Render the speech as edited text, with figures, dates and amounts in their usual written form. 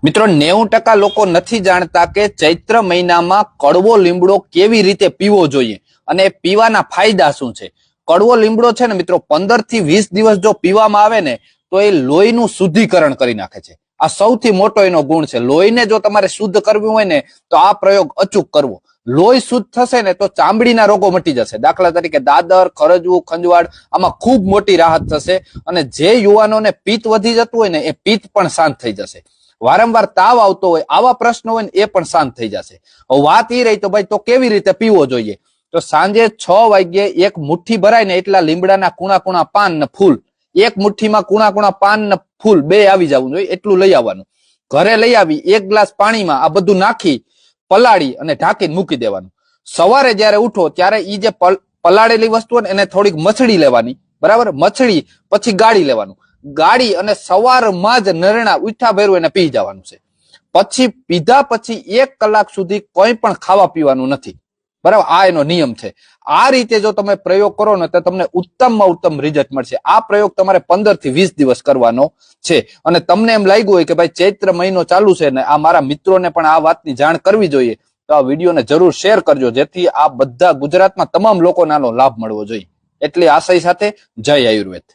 મિત્રો 90% લોકો નથી જાણતા કે ચૈત્ર મહિનામાં કડવો લીમડો કેવી રીતે પીવો જોઈએ અને પીવાના ફાયદા શું છે। કડવો લીમડો છે ને મિત્રો 15 થી 20 દિવસ જો પીવામાં આવે ને તો એ લોહીનું શુદ્ધિકરણ કરી નાખે છે। આ સૌથી મોટો એનો ગુણ છે। લોહીને જો તમારે શુદ્ધ કરવું હોય ને તો આ પ્રયોગ અચૂક કરવો। લોહી શુદ્ધ થશે ને તો ચામડીના રોગો મટી જશે। દાખલા તરીકે દાદર, ખરજવું, ખંજવાળ આમાં ખૂબ મોટી રાહત થશે અને જે યુવાનોને પિત્ત વધી જતું હોય ને એ પિત્ત પણ શાંત થઈ જશે। વારંવાર તાવ આવતો હોય આવા પ્રશ્નો હોય ને એ પણ શાંત થઈ જશે। હવે વાત એ રહી તો ભાઈ તો કેવી રીતે પીવો જોઈએ, તો સાંજે 6 વાગ્યે એક મુઠ્ઠી ભરાય ને એટલા લીમડાના કુણા કુણા પાન ને ફૂલ, એક મુઠ્ઠીમાં કુણા કુણા પાન ને ફૂલ બે આવી જવું જોઈએ એટલું લઈ આવવાનું। ઘરે લઈ આવી 1 ગ્લાસ પાણીમાં આ બધું નાખી પલાળી અને ઢાંકીને મૂકી દેવાનું। સવારે જયારે ઉઠો ત્યારે ઈ જે પલાળેલી વસ્તુ ને એને થોડીક મસળી લેવાની, બરાબર, મસળી પછી ગાળી લેવાનું। ગાળી અને સવારમાં જ નરણા ઉઠા ભેરું એને પી જવાનું છે। પછી પીધા પછી 1 કલાક સુધી કોઈ પણ ખાવા પીવાનું નથી, બરાબર, આ એનો નિયમ છે। આ રીતે જો તમે પ્રયોગ કરો ને તો તમને ઉત્તમમાં ઉત્તમ રિઝલ્ટ મળશે। આ પ્રયોગ તમારે 15 થી 20 દિવસ કરવાનો છે અને તમને એમ લાગ્યું હોય કે ભાઈ ચૈત્ર મહિનો ચાલુ છે ને આ મારા મિત્રોને પણ આ વાતની જાણ કરવી જોઈએ તો આ વિડીયોને જરૂર શેર કરજો, જેથી આ બધા ગુજરાતમાં તમામ લોકોને આનો લાભ મળવો જોઈએ। એટલી આશય સાથે જય આયુર્વેદ।